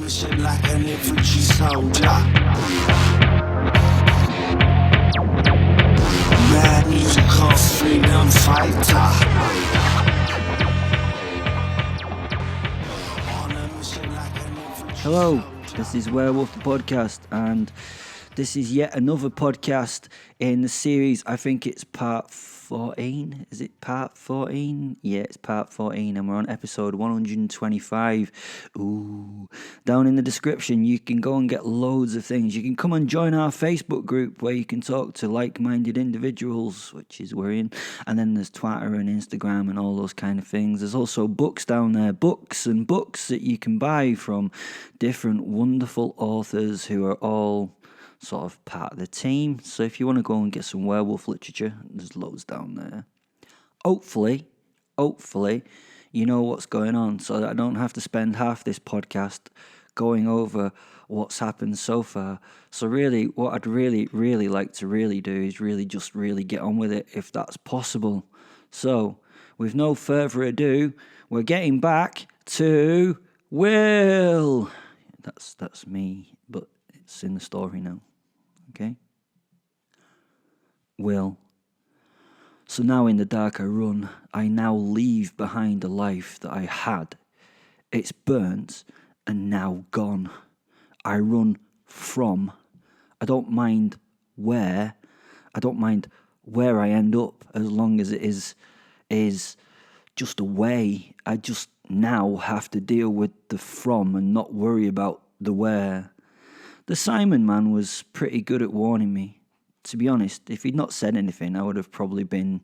mission like an infantry soldier. Mad musical freedom fighter. Hello, this is Werewolf the Podcast, and this is yet another podcast in the series. I think it's part 14. Is it part 14? Yeah, it's part 14, and we're on episode 125. Ooh. Down in the description, you can go and get loads of things. You can come and join our Facebook group where you can talk to like-minded individuals, which is we're in. And then there's Twitter and Instagram and all those kind of things. There's also books down there, books that you can buy from different wonderful authors who are all sort of part of the team. So if you want to go and get some werewolf literature, there's loads down there. Hopefully, you know what's going on, so that I don't have to spend half this podcast going over what's happened so far. So really, what I'd really like to really do is really get on with it, if that's possible. So, with no further ado, we're getting back to Will. That's me, but it's in the story now. Okay? Will. So now in the dark I run. I now leave behind a life that I had. It's burnt and now gone. I run from. I don't mind where. I don't mind where I end up, as long as it is just a way. I just now have to deal with the from and not worry about the where. The Simon man was pretty good at warning me. To be honest, if he'd not said anything, I would have probably been,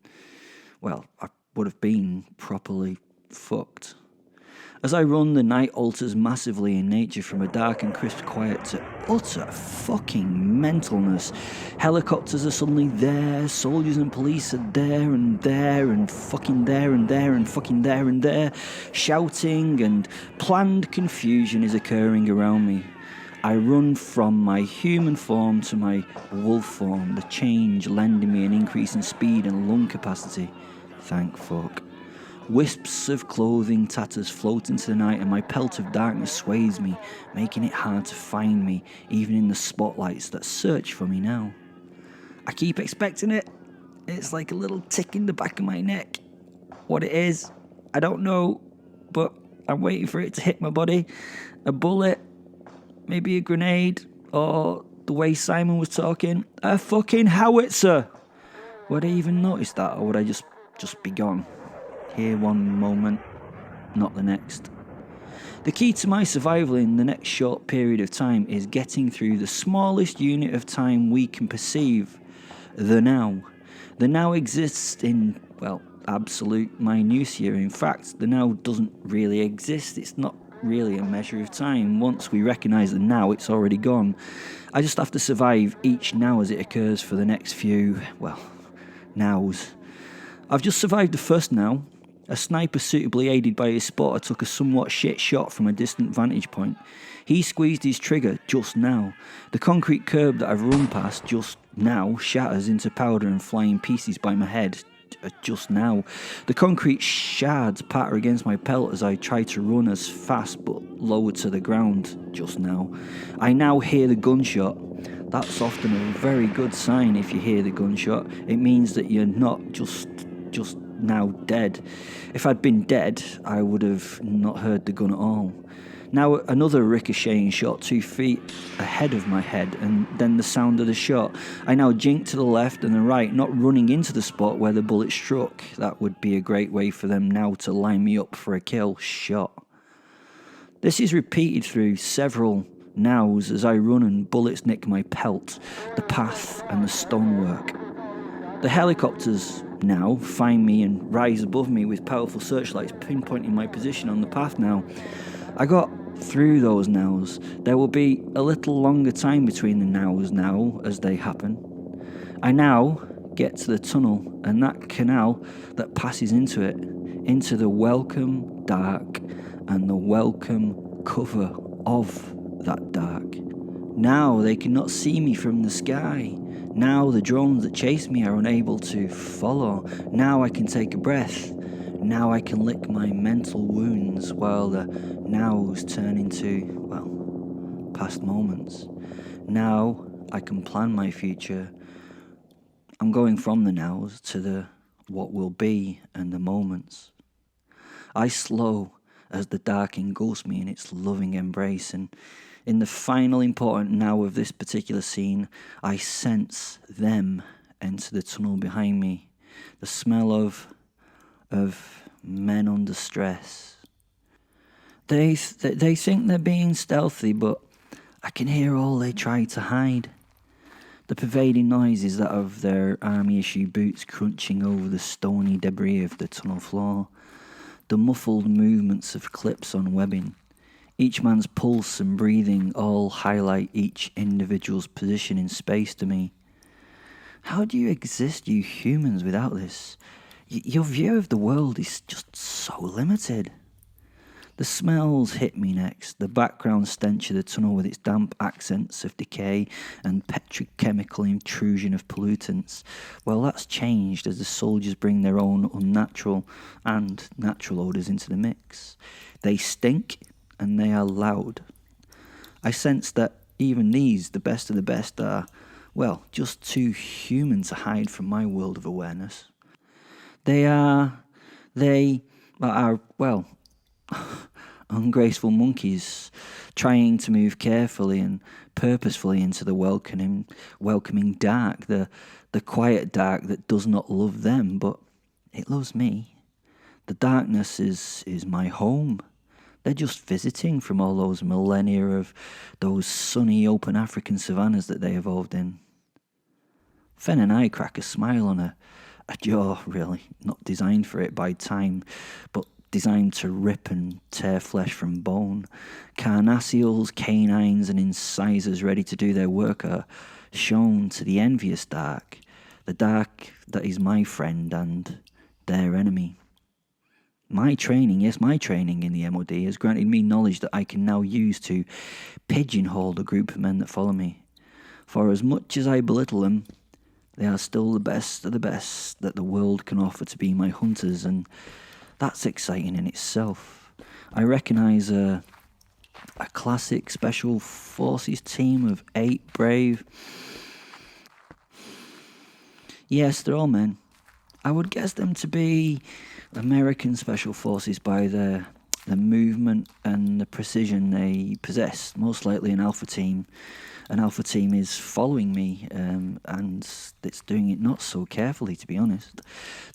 I would have been properly fucked. As I run, the night alters massively in nature, from a dark and crisp quiet to utter fucking mentalness. Helicopters are suddenly there, soldiers and police are there and fucking there and there and fucking there and there. Shouting and planned confusion is occurring around me. I run from my human form to my wolf form, the change lending me an increase in speed and lung capacity. Thank fuck. Wisps of clothing tatters float into the night, and my pelt of darkness sways me, making it hard to find me, even in the spotlights that search for me now. I keep expecting it. It's like a little tick in the back of my neck. What it is, I don't know, but I'm waiting for it to hit my body. A bullet, maybe a grenade, or the way Simon was talking, a fucking howitzer. Would I even notice that, or would I just be gone? Here one moment, not the next. The key to my survival in the next short period of time is getting through the smallest unit of time we can perceive, the now. The now exists in, absolute minutiae. In fact, the now doesn't really exist. It's not really a measure of time. Once we recognise the now, it's already gone. I just have to survive each now as it occurs for the next few, nows. I've just survived the first now. A sniper suitably aided by his spotter took a somewhat shit shot from a distant vantage point. He squeezed his trigger just now. The concrete curb that I've run past just now shatters into powder and flying pieces by my head just now. The concrete shards patter against my pelt as I try to run as fast but lower to the ground just now. I now hear the gunshot. That's often a very good sign. If you hear the gunshot, it means that you're not just now dead. If I'd been dead, I would have not heard the gun at all. Now another ricocheting shot 2 feet ahead of my head, and then the sound of the shot. I now jink to the left and the right, not running into the spot where the bullet struck. That would be a great way for them now to line me up for a kill shot. This is repeated through several nows as I run and bullets nick my pelt, the path and the stonework. The helicopters now find me and rise above me with powerful searchlights pinpointing my position on the path now. I got through those nows. There will be a little longer time between the nows now as they happen. I now get to the tunnel and that canal that passes into it, into the welcome dark and the welcome cover of that dark. Now they cannot see me from the sky. Now the drones that chase me are unable to follow. Now I can take a breath. Now I can lick my mental wounds while the nows turn into, past moments. Now I can plan my future. I'm going from the nows to the what will be and the moments. I slow as the dark engulfs me in its loving embrace, and in the final important now of this particular scene, I sense them enter the tunnel behind me. The smell of men under stress. They think they're being stealthy, but I can hear all they try to hide. The pervading noise is that of their army-issue boots crunching over the stony debris of the tunnel floor. The muffled movements of clips on webbing. Each man's pulse and breathing all highlight each individual's position in space to me. How do you exist, you humans, without this? Your view of the world is just so limited. The smells hit me next, the background stench of the tunnel with its damp accents of decay and petrochemical intrusion of pollutants. Well, that's changed as the soldiers bring their own unnatural and natural odours into the mix. They stink and they are loud. I sense that even these, the best of the best, are, well, just too human to hide from my world of awareness. They are, well, ungraceful monkeys trying to move carefully and purposefully into the welcoming dark, the quiet dark that does not love them, but it loves me. The darkness is my home. They're just visiting from all those millennia of those sunny open African savannas that they evolved in. Fen and I crack a smile on a jaw, really, not designed for it by time, but designed to rip and tear flesh from bone. Carnassials, canines, and incisors ready to do their work are shown to the envious dark, the dark that is my friend and their enemy. My training in the MOD has granted me knowledge that I can now use to pigeonhole the group of men that follow me. For as much as I belittle them, they are still the best of the best that the world can offer to be my hunters, and that's exciting in itself. I recognise a classic special forces team of 8 brave... Yes, they're all men. I would guess them to be American special forces by the movement and the precision they possess. Most likely an alpha team. An alpha team is following me, and it's doing it not so carefully, to be honest.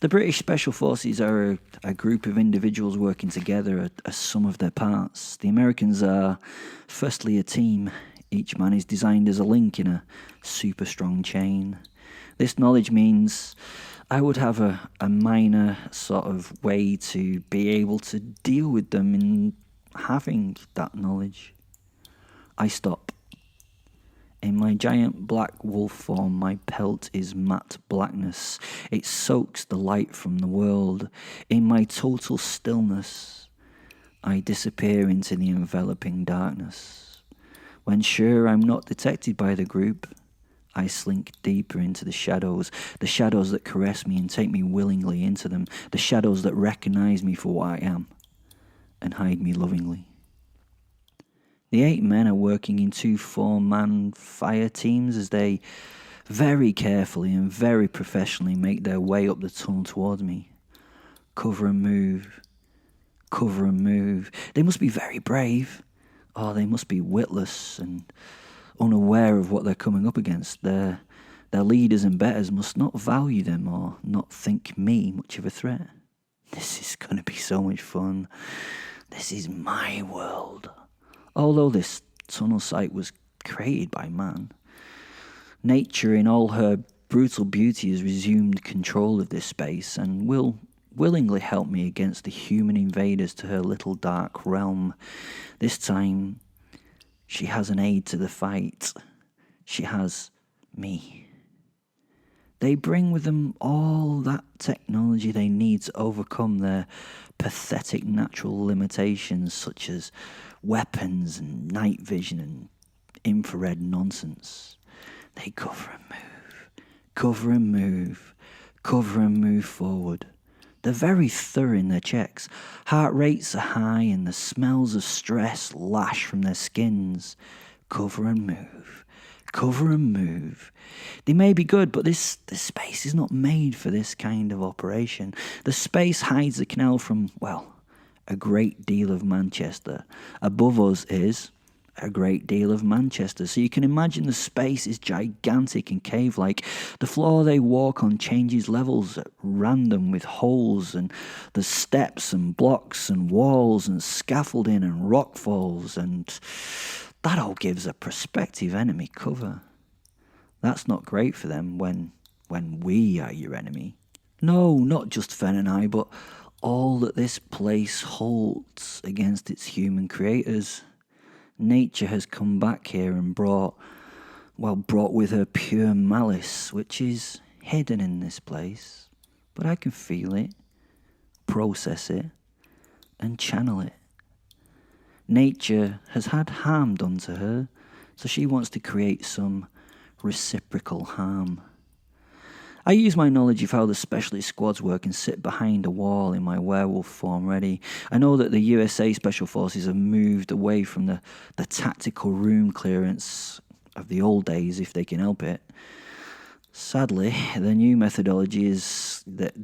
The British Special Forces are a group of individuals working together as sum of their parts. The Americans are, firstly, a team. Each man is designed as a link in a super strong chain. This knowledge means I would have a minor sort of way to be able to deal with them in having that knowledge. I stop. In my giant black wolf form, my pelt is matte blackness. It soaks the light from the world. In my total stillness, I disappear into the enveloping darkness. When sure I'm not detected by the group, I slink deeper into the shadows that caress me and take me willingly into them, the shadows that recognize me for what I am and hide me lovingly. The 8 men are working in 2 4-man fire teams as they very carefully and very professionally make their way up the tunnel towards me. Cover and move. Cover and move. They must be very brave. Oh, they must be witless and unaware of what they're coming up against. Their leaders and betters must not value them or not think me much of a threat. This is going to be so much fun. This is my world. Although this tunnel site was created by man, nature in all her brutal beauty has resumed control of this space and will willingly help me against the human invaders to her little dark realm. This time, she has an aid to the fight. She has me. They bring with them all that technology they need to overcome their pathetic natural limitations, such as weapons and night vision and infrared nonsense. They cover and move, cover and move, cover and move forward. They're very thorough in their checks. Heart rates are high and the smells of stress lash from their skins. Cover and move. Cover and move. They may be good, but this space is not made for this kind of operation. The space hides the canal from, well, a great deal of Manchester. Above us is a great deal of Manchester. So you can imagine the space is gigantic and cave-like. The floor they walk on changes levels at random with holes, and there's steps and blocks and walls and scaffolding and rockfalls, and that all gives a prospective enemy cover. That's not great for them when we are your enemy. No, not just Fen and I, but all that this place holds against its human creators. Nature has come back here and brought with her pure malice, which is hidden in this place. But I can feel it, process it, and channel it. Nature has had harm done to her, so she wants to create some reciprocal harm. I use my knowledge of how the specialist squads work and sit behind a wall in my werewolf form ready. I know that the USA Special Forces have moved away from the tactical room clearance of the old days if they can help it. Sadly, the new methodology is that,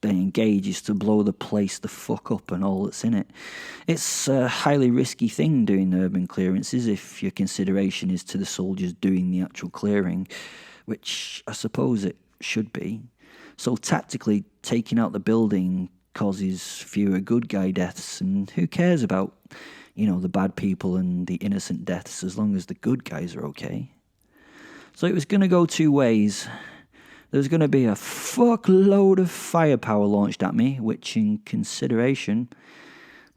they engage is to blow the place the fuck up and all that's in it. It's a highly risky thing doing urban clearances if your consideration is to the soldiers doing the actual clearing, which I suppose it should be. So tactically, taking out the building causes fewer good guy deaths, and who cares about, the bad people and the innocent deaths as long as the good guys are okay. So it was going to go two ways. There was going to be a fuckload of firepower launched at me, which in consideration,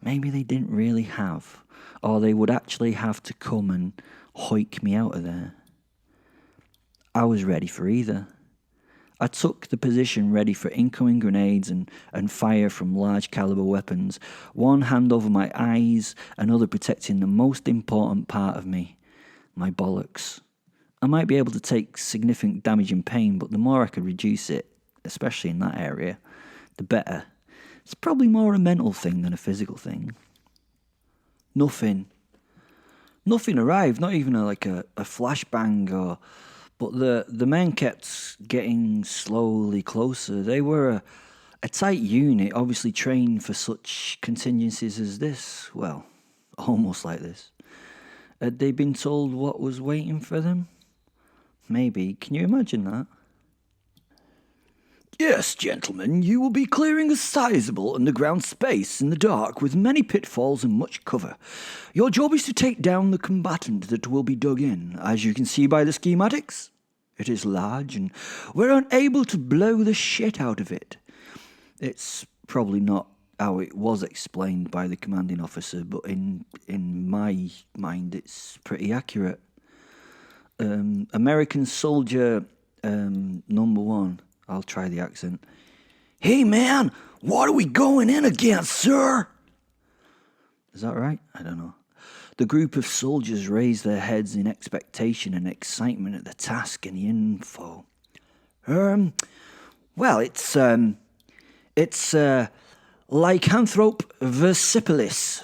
maybe they didn't really have, or they would actually have to come and hoik me out of there. I was ready for either. I took the position ready for incoming grenades and fire from large caliber weapons, one hand over my eyes, another protecting the most important part of me, my bollocks. I might be able to take significant damage and pain, but the more I could reduce it, especially in that area, the better. It's probably more a mental thing than a physical thing. Nothing arrived, not even a flashbang but the men kept getting slowly closer. They were a tight unit, obviously trained for such contingencies as this. Well, almost like this. Had they been told what was waiting for them? Maybe. Can you imagine that? Yes, gentlemen, you will be clearing a sizable underground space in the dark with many pitfalls and much cover. Your job is to take down the combatant that will be dug in. As you can see by the schematics, it is large and we're unable to blow the shit out of it. It's probably not how it was explained by the commanding officer, but in my mind it's pretty accurate. American soldier number one. I'll try the accent. Hey man, what are we going in against, sir? Is that right? I don't know. The group of soldiers raised their heads in expectation and excitement at the task and the info. It's lycanthrope versipilis,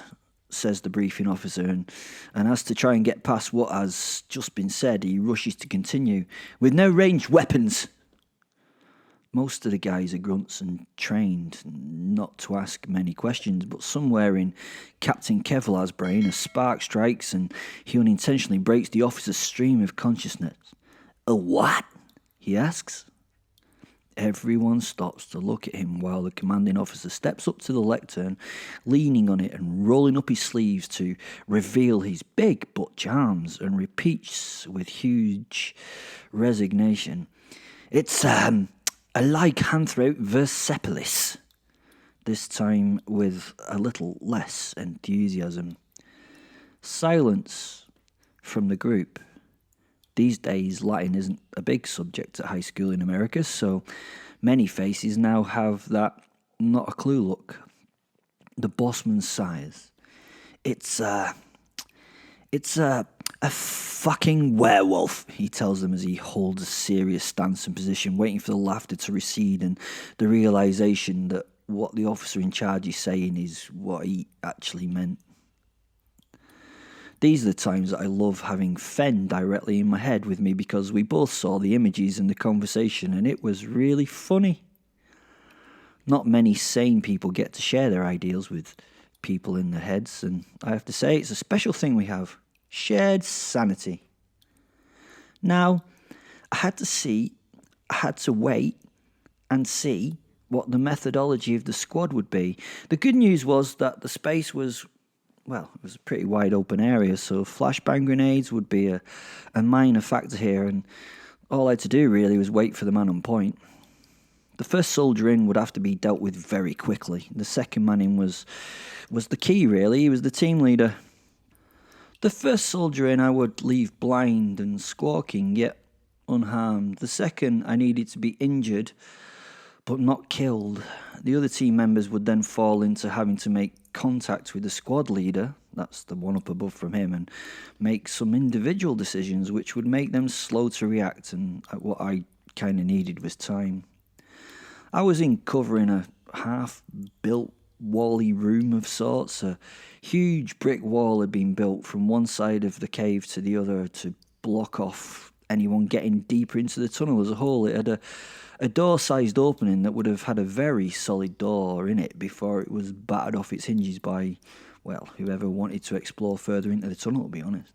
says the briefing officer, and as to try and get past what has just been said, he rushes to continue. With no ranged weapons. Most of the guys are grunts and trained not to ask many questions, but somewhere in Captain Kevlar's brain a spark strikes and he unintentionally breaks the officer's stream of consciousness. A what? He asks. Everyone stops to look at him while the commanding officer steps up to the lectern, leaning on it and rolling up his sleeves to reveal his big butch arms, and repeats with huge resignation. It's, a lycanthrope versipilis, this time with a little less enthusiasm. Silence from the group. These days, Latin isn't a big subject at high school in America, so many faces now have that not a clue look. The bossman sighs. It's a fucking werewolf, he tells them as he holds a serious stance and position, waiting for the laughter to recede and the realization that what the officer in charge is saying is what he actually meant. These are the times that I love having Fen directly in my head with me because we both saw the images and the conversation and it was really funny. Not many sane people get to share their ideals with people in their heads, and I have to say it's a special thing we have. Shared sanity. Now, I had to wait and see what the methodology of the squad would be. The good news was that the space was, well, it was a pretty wide open area, so flashbang grenades would be a minor factor here, and all I had to do really was wait for the man on point. The first soldier in would have to be dealt with very quickly. The second man in was the key, really. He was the team leader. The first soldier in I would leave blind and squawking, yet unharmed. The second I needed to be injured, but not killed. The other team members would then fall into having to make contact with the squad leader, that's the one up above from him, and make some individual decisions which would make them slow to react, and what I kind of needed was time. I was in cover in a half-built wally room of sorts. A huge brick wall had been built from one side of the cave to the other to block off anyone getting deeper into the tunnel as a whole. It had a door-sized opening that would have had a very solid door in it before it was battered off its hinges by, well, whoever wanted to explore further into the tunnel, to be honest.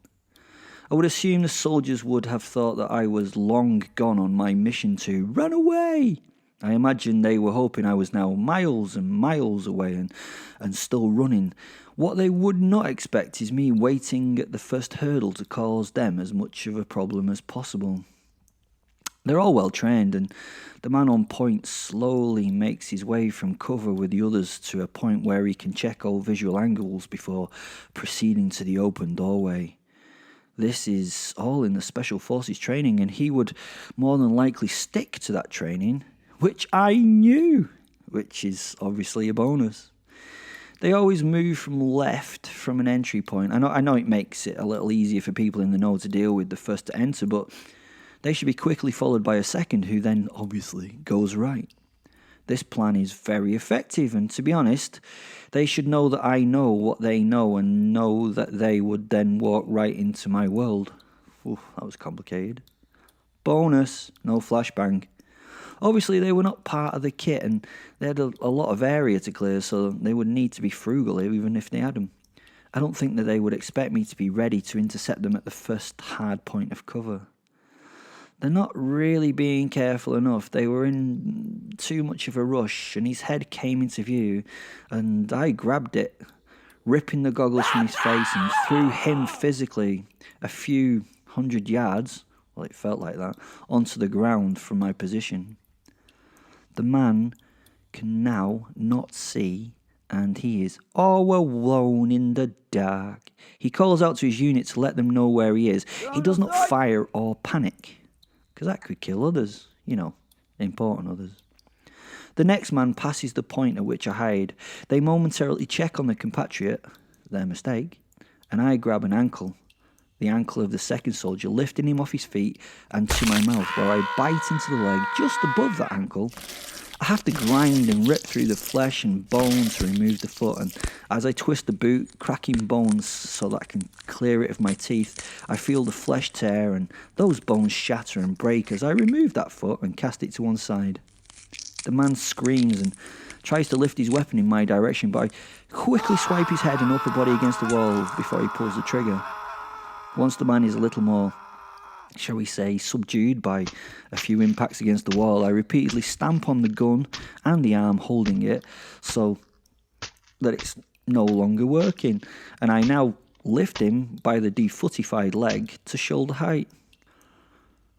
I would assume the soldiers would have thought that I was long gone on my mission to run away. I imagine they were hoping I was now miles and miles away and still running. What they would not expect is me waiting at the first hurdle to cause them as much of a problem as possible. They're all well trained, and the man on point slowly makes his way from cover with the others to a point where he can check all visual angles before proceeding to the open doorway. This is all in the Special Forces training, and he would more than likely stick to that training, which I knew, which is obviously a bonus. They always move from left from an entry point. I know it makes it a little easier for people in the know to deal with the first to enter, but they should be quickly followed by a second who then obviously goes right. This plan is very effective, and to be honest, they should know that I know what they know and know that they would then walk right into my world. Oof, that was complicated. Bonus, no flashbang. Obviously, they were not part of the kit, and they had a lot of area to clear, so they would need to be frugal even if they had them. I don't think that they would expect me to be ready to intercept them at the first hard point of cover. They're not really being careful enough. They were in too much of a rush, and his head came into view, and I grabbed it, ripping the goggles from his face and threw him physically a few 100 yards, well, it felt like that, onto the ground from my position. The man can now not see, and he is all alone in the dark. He calls out to his unit to let them know where he is. He does not fire or panic, because that could kill others, important others. The next man passes the point at which I hide. They momentarily check on the compatriot, their mistake, and I grab an ankle, the ankle of the second soldier, lifting him off his feet and to my mouth, where I bite into the leg just above that ankle. I have to grind and rip through the flesh and bone to remove the foot, and as I twist the boot, cracking bones so that I can clear it of my teeth, I feel the flesh tear and those bones shatter and break as I remove that foot and cast it to one side. The man screams and tries to lift his weapon in my direction, but I quickly swipe his head and upper body against the wall before he pulls the trigger. Once the man is a little more, shall we say, subdued by a few impacts against the wall, I repeatedly stamp on the gun and the arm holding it so that it's no longer working, and I now lift him by the defootified leg to shoulder height.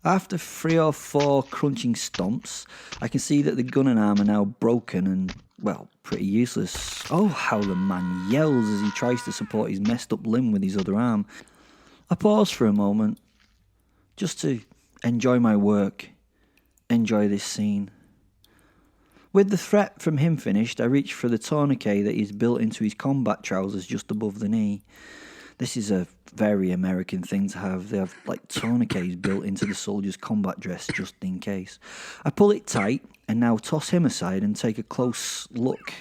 After 3 or 4 crunching stomps, I can see that the gun and arm are now broken and, well, pretty useless. Oh, how the man yells as he tries to support his messed up limb with his other arm. I pause for a moment, just to enjoy my work, enjoy this scene. With the threat from him finished, I reach for the tourniquet that he's built into his combat trousers just above the knee. This is a very American thing to have. They have tourniquets built into the soldier's combat dress just in case. I pull it tight and now toss him aside and take a close look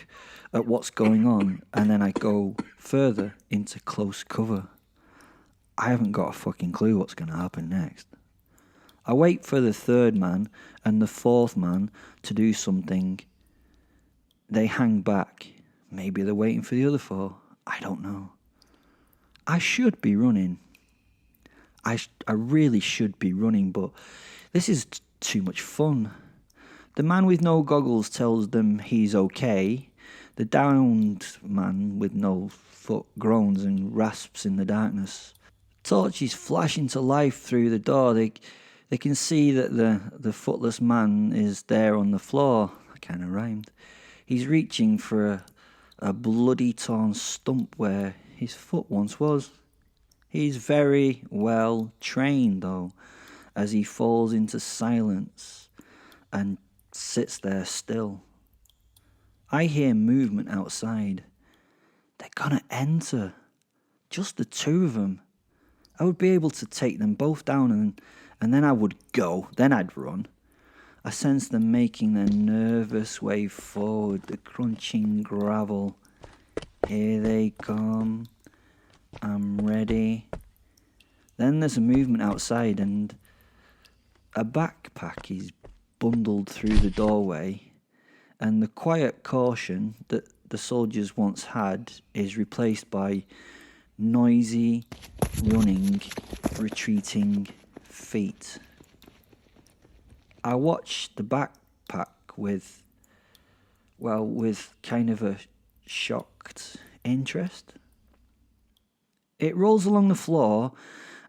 at what's going on, and then I go further into close cover. I haven't got a fucking clue what's going to happen next. I wait for the third man and the fourth man to do something. They hang back. Maybe they're waiting for the other four. I don't know. I should be running. I really should be running, but this is too much fun. The man with no goggles tells them he's okay. The downed man with no foot groans and rasps in the darkness. Torches flash into life through the door. They can see that the footless man is there on the floor. That kind of rhymed. He's reaching for a bloody torn stump where his foot once was. He's very well trained, though, as he falls into silence and sits there still. I hear movement outside. They're gonna enter. Just the two of them. I would be able to take them both down and then I would go. Then I'd run. I sense them making their nervous way forward, the crunching gravel. Here they come. I'm ready. Then there's a movement outside and a backpack is bundled through the doorway, and the quiet caution that the soldiers once had is replaced by noisy, running, retreating feet. I watch the backpack with kind of a shocked interest. It rolls along the floor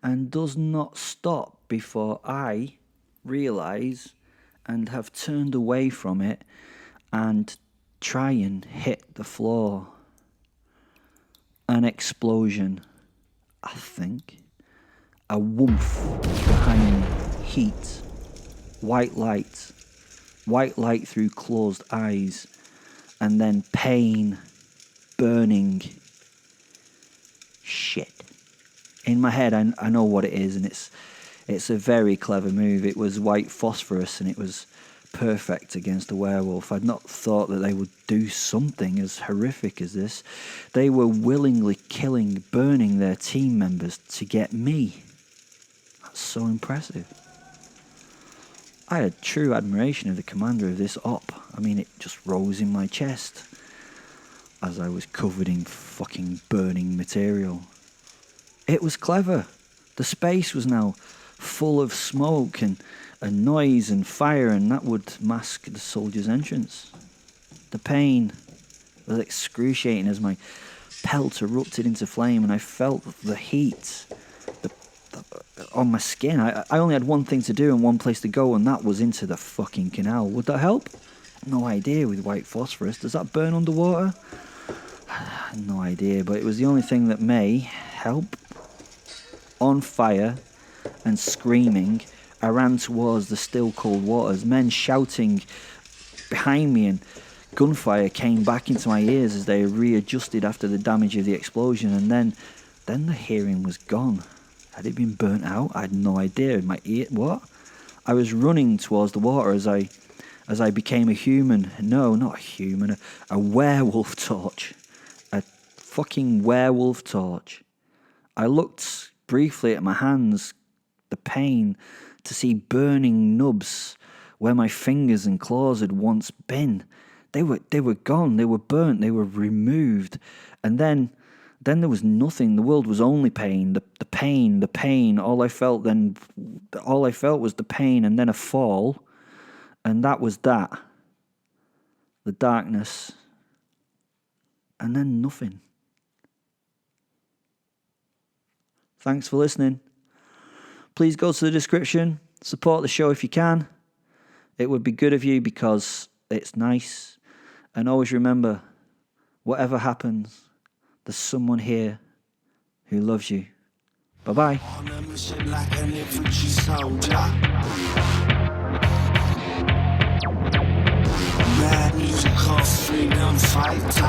and does not stop before I realise and have turned away from it and try and hit the floor. An explosion, I think. A woomph behind me. Heat. White light through closed eyes, and then pain, burning. Shit. In my head, I know what it is, and it's a very clever move. It was white phosphorus, and it was perfect against a werewolf. I'd not thought that they would do something as horrific as this. They were willingly killing, burning their team members to get me. That's so impressive. I had true admiration of the commander of this op. I mean, it just rose in my chest as I was covered in fucking burning material. It was clever. The space was now full of smoke and noise and fire, and that would mask the soldiers' entrance. The pain was excruciating as my pelt erupted into flame, and I felt the heat on my skin. I only had one thing to do and one place to go, and that was into the fucking canal. Would that help? No idea with white phosphorus. Does that burn underwater? No idea, but it was the only thing that may help. On fire and screaming, I ran towards the still cold waters, men shouting behind me, and gunfire came back into my ears as they readjusted after the damage of the explosion, and then the hearing was gone. Had it been burnt out? I had no idea. My ear, what? I was running towards the water as I became a human. No, not a human. A werewolf torch. A fucking werewolf torch. I looked briefly at my hands, the pain, to see burning nubs where my fingers and claws had once been. They were gone. They were burnt. They were removed. And then there was nothing. The world was only pain. The pain. All I felt was the pain, and then a fall, and that was that. The darkness, and then nothing. Thanks for listening. Please go to the description. Support the show if you can. It would be good of you because it's nice. And always remember, whatever happens, there's someone here who loves you. Bye-bye. On a mission like an infantry soldier. Mad music called freedom fighter.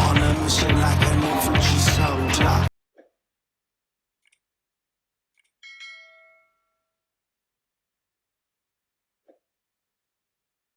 On a mission like an infantry soldier.